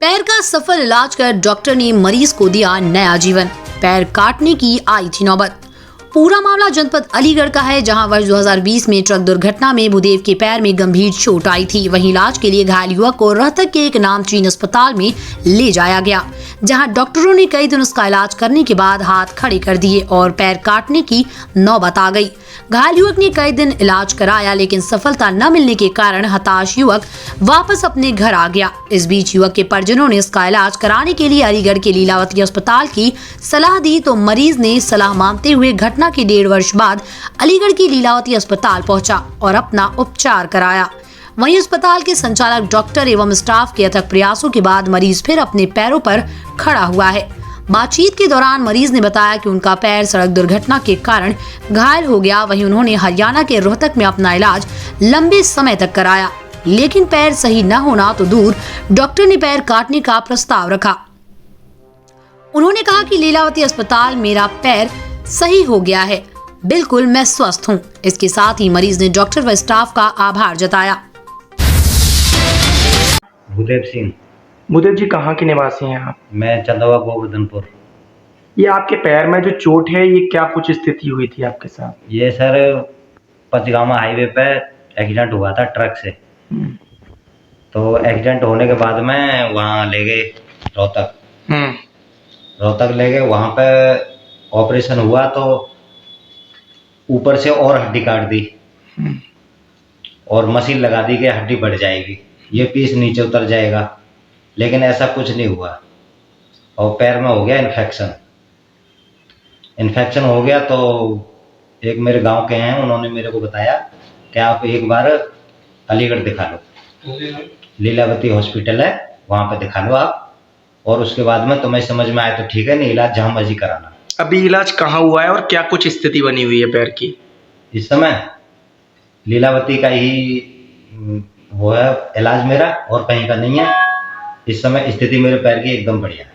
पैर का सफल इलाज कर डॉक्टर ने मरीज को दिया नया जीवन। पैर काटने की आई थी नौबत। पूरा मामला जनपद अलीगढ़ का है, जहां वर्ष 2020 में ट्रक दुर्घटना में भूदेव के पैर में गंभीर चोट आई थी। वहीं इलाज के लिए घायल युवक को रोहतक के एक नामचीन अस्पताल में ले जाया गया, जहां डॉक्टरों ने कई दिन उसका इलाज करने के बाद हाथ खड़े कर दिए और पैर काटने की नौबत आ गई। घायल युवक ने कई दिन इलाज कराया, लेकिन सफलता न मिलने के कारण हताश युवक वापस अपने घर आ गया। इस बीच युवक के परिजनों ने इसका इलाज कराने के लिए अलीगढ़ के लीलावती अस्पताल की सलाह दी, तो मरीज ने सलाह मानते हुए घटना के 1.5 वर्ष बाद अलीगढ़ की लीलावती अस्पताल पहुंचा और अपना उपचार कराया। वहीं अस्पताल के संचालक डॉक्टर एवं स्टाफ के अथक प्रयासों के बाद मरीज फिर अपने पैरों पर खड़ा हुआ है। बातचीत के दौरान मरीज ने बताया कि उनका पैर सड़क दुर्घटना के कारण घायल हो गया। वहीं उन्होंने हरियाणा के रोहतक में अपना इलाज लंबे समय तक कराया, लेकिन पैर सही न होना तो दूर, डॉक्टर ने पैर काटने का प्रस्ताव रखा। उन्होंने कहा कि लीलावती अस्पताल मेरा पैर सही हो गया है, बिल्कुल मैं स्वस्थ हूँ। इसके साथ ही मरीज ने डॉक्टर व स्टाफ का आभार जताया। भूदेव सिंह। भूदेव जी कहाँ के निवासी हैं आप? मैं चंदवा गोवर्धनपुर। ये आपके पैर में जो चोट है, ये क्या कुछ स्थिति हुई थी आपके साथ? ये सर पंचगामा हाईवे पे एक्सीडेंट हुआ था ट्रक से। तो एक्सीडेंट होने के बाद में वहाँ ले गए रोहतक। रोहतक ले गए, वहाँ पे ऑपरेशन हुआ तो ऊपर से और हड्डी काट दी और मशीन लगा दी कि हड्डी बढ़ जाएगी, ये पीस नीचे उतर जाएगा, लेकिन ऐसा कुछ नहीं हुआ और पैर में हो गया इन्फेक्शन हो गया। तो एक मेरे गांव के हैं, उन्होंने मेरे को बताया कि आप एक बार अलीगढ़ दिखा लो, लीलावती हॉस्पिटल है, वहां पे दिखा लो आप, और उसके बाद में तुम्हें समझ में आए तो ठीक है, नहीं इलाज जहां मर्जी कराना। अभी इलाज कहाँ हुआ है और क्या कुछ स्थिति बनी हुई है पैर की? इस समय लीलावती का ही वो है इलाज मेरा, और कहीं का नहीं है। इस समय स्थिति मेरे पैर की एकदम बढ़िया है।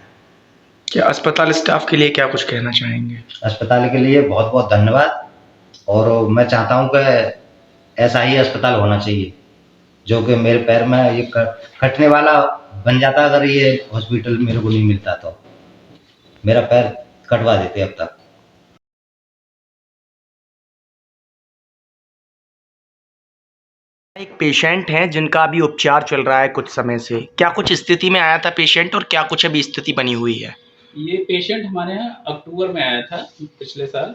क्या अस्पताल स्टाफ के लिए क्या कुछ कहना चाहेंगे? अस्पताल के लिए बहुत बहुत धन्यवाद, और मैं चाहता हूं कि ऐसा ही अस्पताल होना चाहिए, जो कि मेरे पैर में ये कटने वाला बन जाता। अगर ये हॉस्पिटल मेरे को नहीं मिलता तो मेरा पैर कटवा देते अब तक। एक पेशेंट हैं जिनका अभी उपचार चल रहा है कुछ समय से, क्या कुछ स्थिति में आया था पेशेंट और क्या कुछ अभी स्थिति बनी हुई है? ये पेशेंट हमारे यहाँ अक्टूबर में आया था पिछले साल,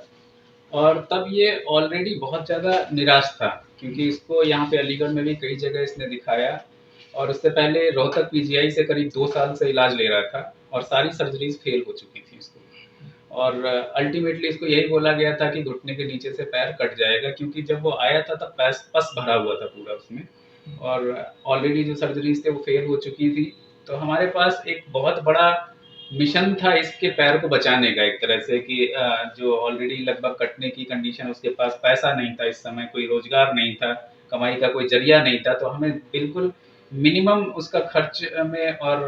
और तब ये ऑलरेडी बहुत ज़्यादा निराश था, क्योंकि इसको यहाँ पे अलीगढ़ में भी कई जगह इसने दिखाया, और उससे पहले रोहतक पीजीआई से करीब 2 साल से इलाज ले रहा था और सारी सर्जरीज फेल हो चुकी थी इसको। और अल्टीमेटली इसको यही बोला गया था कि घुटने के नीचे से पैर कट जाएगा, क्योंकि जब वो आया था तब पस भरा हुआ था पूरा उसमें, और ऑलरेडी जो सर्जरीज थे वो फेल हो चुकी थी। तो हमारे पास एक बहुत बड़ा मिशन था इसके पैर को बचाने का, एक तरह से कि जो ऑलरेडी लगभग कटने की कंडीशन, उसके पास पैसा नहीं था, इस समय कोई रोजगार नहीं था, कमाई का कोई जरिया नहीं था, तो हमें बिल्कुल मिनिमम उसका खर्च में और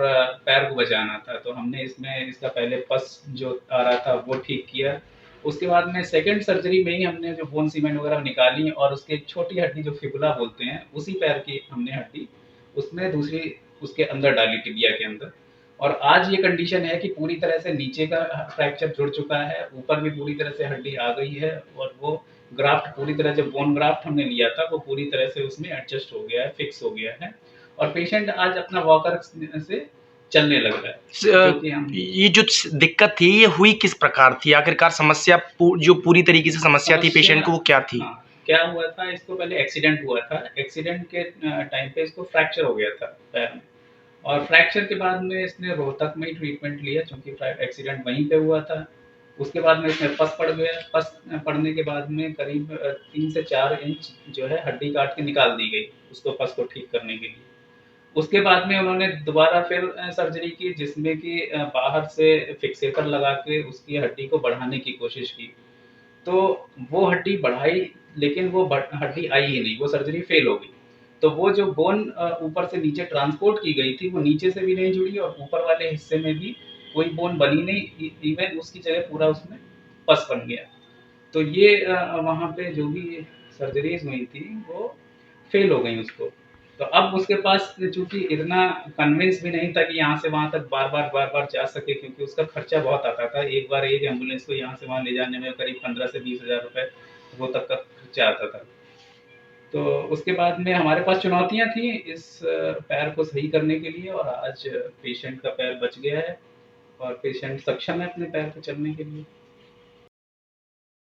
पैर को बचाना था। तो हमने इसमें इसका पहले पस जो आ रहा था वो ठीक किया, उसके बाद में सेकंड सर्जरी में ही हमने जो बोन सीमेंट वगैरह निकाली और उसकी एक छोटी हड्डी जो फिबुला बोलते हैं, उसी पैर की हमने हड्डी उसमें दूसरी उसके अंदर डाली, टिबिया के अंदर। और आज ये कंडीशन है कि पूरी तरह से नीचे का फ्रैक्चर जुड़ चुका है, ऊपर भी पूरी तरह से हड्डी आ गई है, और वो ग्राफ्ट पूरी तरह से, बोन ग्राफ्ट हमने लिया था, वो पूरी तरह से उसमें एडजस्ट हो गया है, फिक्स हो गया है, और पेशेंट आज अपना वॉकर से चलने लग रहा है। ये जो दिक्कत थी ये हुई किस प्रकार थी आखिरकार? समस्या जो पूरी तरीके से समस्या थी पेशेंट को, वो क्या थी? हाँ, क्या हुआ था, इसको पहले एक्सीडेंट हुआ था। एक्सीडेंट के टाइम पे इसको फ्रैक्चर हो गया था पैर में, और फ्रैक्चर के बाद में इसने रोहतक में ही ट्रीटमेंट लिया, क्योंकि एक्सीडेंट वहीं पे हुआ था। उसके बाद में इसमें पस पड़ गया। पस पड़ने के बाद में करीब 3 से 4 इंच जो है हड्डी काट के निकाल दी गई उसको, पस को ठीक करने के लिए। उसके बाद में उन्होंने दोबारा फिर सर्जरी की, जिसमें कि बाहर से फिक्सेटर लगा के उसकी हड्डी को बढ़ाने की कोशिश की। तो वो हड्डी बढ़ाई, लेकिन वो हड्डी आई ही नहीं, वो सर्जरी फेल हो गई। तो वो जो बोन ऊपर से नीचे ट्रांसपोर्ट की गई थी, वो नीचे से भी नहीं जुड़ी और ऊपर वाले हिस्से में भी कोई बोन बनी नहीं, इवन उसकी जगह पूरा उसमें पस बन गया। तो ये वहाँ पे जो भी सर्जरीज हुई थी वो फेल हो गई उसको। तो अब उसके पास चूंकि इतना कन्विंस भी नहीं था कि यहाँ से वहाँ तक बार बार जा सके, क्योंकि उसका खर्चा बहुत आता था। एक बार एक एम्बुलेंस को यहाँ से वहाँ ले जाने में करीब 15 से 20 हज़ार रुपए वो तक का खर्चा आता था। तो उसके बाद में हमारे पास चुनौतियाँ थी इस पैर को सही करने के लिए, और आज पेशेंट का पैर बच गया है और पेशेंट सक्षम है अपने पैर पे चलने के लिए।